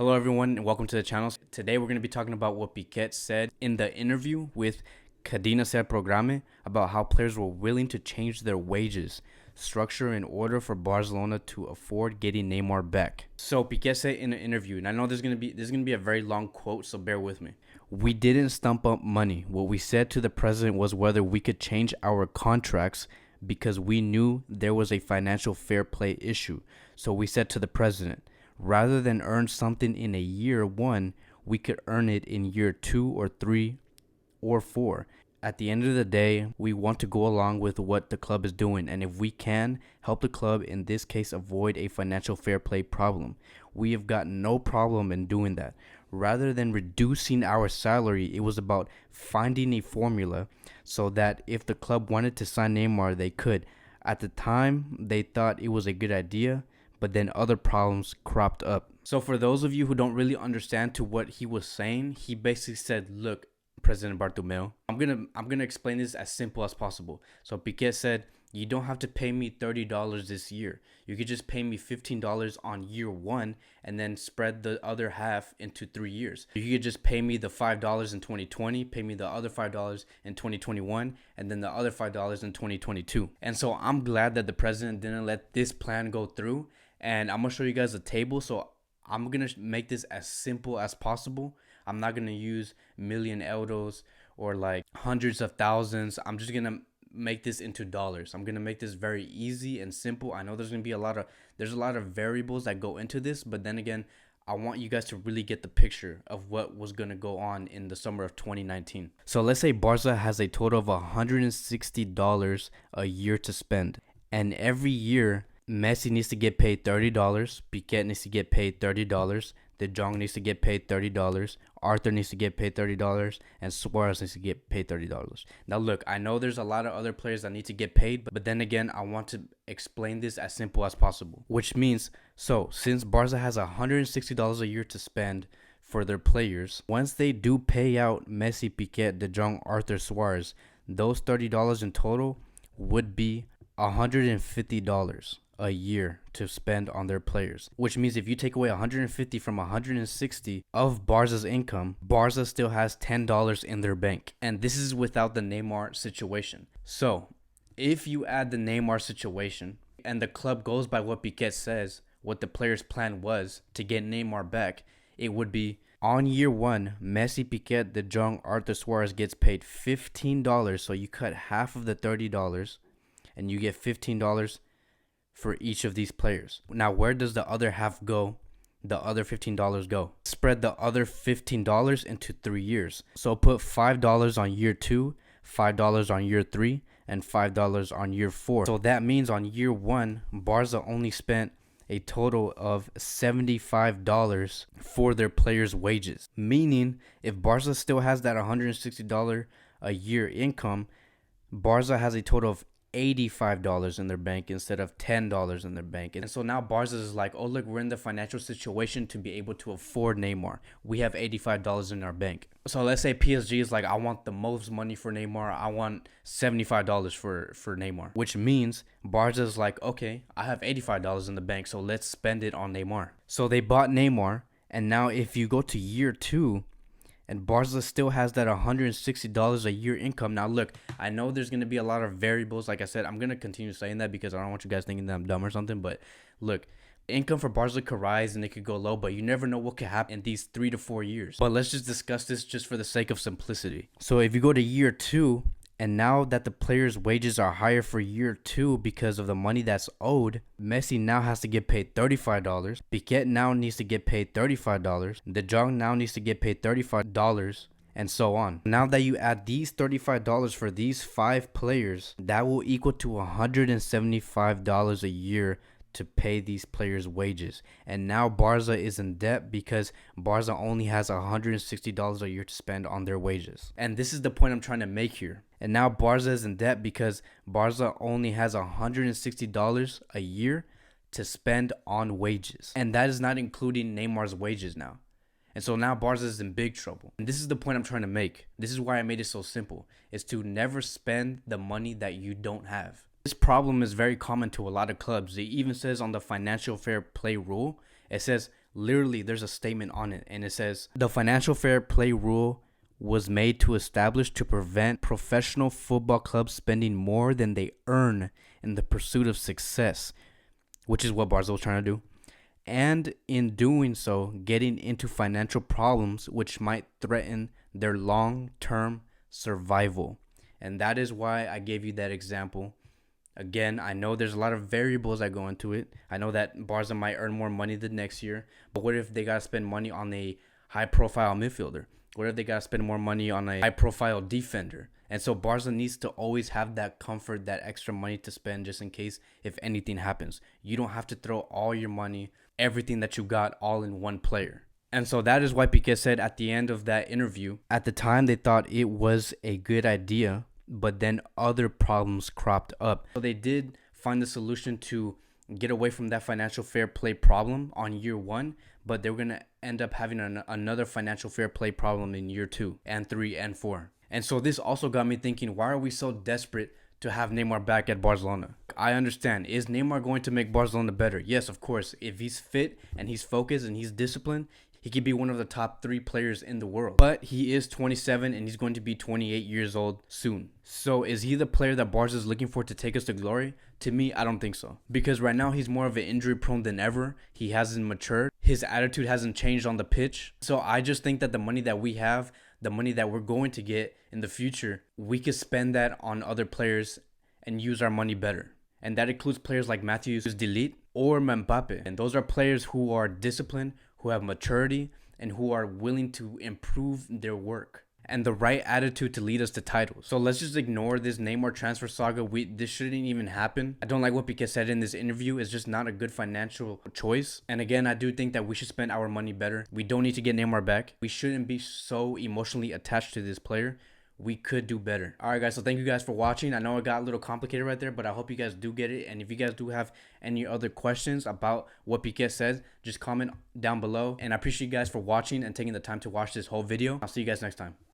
Hello everyone and welcome to the channel. Today we're going to be talking about what Pique said in the interview with Cadena Ser Programe about how players were willing to change their wages structure in order for Barcelona to afford getting Neymar back. So Pique said in an interview, and I know this is going to be a very long quote, so bear with me. We didn't stump up money. What we said to the president was whether we could change our contracts because we knew there was a financial fair play issue. So we said to the president, rather than earn something in a year one, we could earn it in year 2 or 3 or 4. At the end of the day, we want to go along with what the club is doing, and if we can help the club, in this case, avoid a financial fair play problem, we have got no problem in doing that. Rather than reducing our salary, it was about finding a formula so that if the club wanted to sign Neymar, they could. At the time, they thought it was a good idea, but then other problems cropped up. So for those of you who don't really understand to what he was saying, he basically said, look, President Bartomeu, I'm gonna explain this as simple as possible. So Pique said, you don't have to pay me $30 this year. You could just pay me $15 on year 1 and then spread the other half into 3 years. You could just pay me the $5 in 2020, pay me the other $5 in 2021, and then the other $5 in 2022. And so I'm glad that the president didn't let this plan go through. And I'm going to show you guys a table. So I'm going to make this as simple as possible. I'm not going to use million euros or like hundreds of thousands. I'm just going to make this into dollars. I'm going to make this very easy and simple. I know there's going to be a lot of variables that go into this, but then again, I want you guys to really get the picture of what was going to go on in the summer of 2019. So let's say Barca has a total of $160 a year to spend. And every year, Messi needs to get paid $30. Pique needs to get paid $30. De Jong needs to get paid $30. Arthur needs to get paid $30. And Suarez needs to get paid $30. Now, look, I know there's a lot of other players that need to get paid, but then again, I want to explain this as simple as possible. Which means, so since Barca has $160 a year to spend for their players, once they do pay out Messi, Pique, De Jong, Arthur, Suarez, those $30 in total would be $150 a year to spend on their players, which means if you take away 150 from 160 of Barca's income, Barca still has $10 in their bank, and this is without the Neymar situation. So if you add the Neymar situation and the club goes by what Pique says, what the players' plan was to get Neymar back, it would be on year 1, Messi, Pique, De Jong, Arthur, Suarez gets paid $15, so you cut half of the $30 and you get $15 for each of these players. Now, where does the other half go? The other $15 go? Spread the other $15 into 3 years. So put $5 on year 2, $5 on year 3, and $5 on year 4. So that means on year 1, Barca only spent a total of $75 for their players' wages. Meaning, if Barca still has that $160 a year income, Barca has a total of $85 in their bank instead of $10 in their bank. And so now Barca is like, oh look, we're in the financial situation to be able to afford Neymar. We have $85 in our bank. So let's say PSG is like, I want the most money for Neymar. I want $75 for Neymar, which means Barca is like, okay, I have $85 in the bank, so let's spend it on Neymar. So they bought Neymar, and now if you go to year 2 and Barca still has that $160 a year income. Now, look, I know there's going to be a lot of variables. Like I said, I'm going to continue saying that because I don't want you guys thinking that I'm dumb or something. But look, income for Barca could rise and it could go low, but you never know what could happen in these 3 to 4 years. But let's just discuss this just for the sake of simplicity. So if you go to year 2, and now that the players' wages are higher for year 2 because of the money that's owed, Messi now has to get paid $35. Pique now needs to get paid $35. De Jong now needs to get paid $35, and so on. Now that you add these $35 for these 5 players, that will equal to $175 a year to pay these players' wages. And now Barca is in debt because Barca only has $160 a year to spend on their wages. And this is the point I'm trying to make here. And now Barca is in debt because Barca only has $160 a year to spend on wages. And that is not including Neymar's wages now. And so now Barca is in big trouble. And this is the point I'm trying to make. This is why I made it so simple, is to never spend the money that you don't have. This problem is very common to a lot of clubs. It even says on the financial fair play rule, it says Literally, there's a statement on it, and it says, the financial fair play rule was made to establish to prevent professional football clubs spending more than they earn in the pursuit of success, which is what Barcelona's trying to do, and in doing so, getting into financial problems which might threaten their long-term survival. And that is why I gave you that example. Again, I know there's a lot of variables that go into it. I know that Barca might earn more money the next year, but what if they got to spend money on a high-profile midfielder? What if they got to spend more money on a high-profile defender? And so Barca needs to always have that comfort, that extra money to spend just in case if anything happens. You don't have to throw all your money, everything that you got, all in one player. And so that is why Pique said at the end of that interview, at the time they thought it was a good idea, but then other problems cropped up. So they did find the solution to get away from that financial fair play problem on year 1, but they're going to end up having another financial fair play problem in year 2 and 3 and 4. And so this also got me thinking, why are we so desperate to have Neymar back at Barcelona? I understand. Is Neymar going to make Barcelona better? Yes, of course. If he's fit and he's focused and he's disciplined, he could be one of the top 3 players in the world. But he is 27 and he's going to be 28 years old soon. So is he the player that Barca is looking for to take us to glory? To me, I don't think so. Because right now he's more of an injury prone than ever. He hasn't matured. His attitude hasn't changed on the pitch. So I just think that the money that we have, the money that we're going to get in the future, we could spend that on other players and use our money better. And that includes players like Matthew Didnt or Mbappe. And those are players who are disciplined, who have maturity, and who are willing to improve their work and the right attitude to lead us to titles. So let's just ignore this Neymar transfer saga. This shouldn't even happen. I don't like what Pique said in this interview. It's just not a good financial choice. And again, I do think that we should spend our money better. We don't need to get Neymar back. We shouldn't be so emotionally attached to this player. We could do better. All right, guys. So thank you guys for watching. I know it got a little complicated right there, but I hope you guys do get it. And if you guys do have any other questions about what Pique says, just comment down below. And I appreciate you guys for watching and taking the time to watch this whole video. I'll see you guys next time.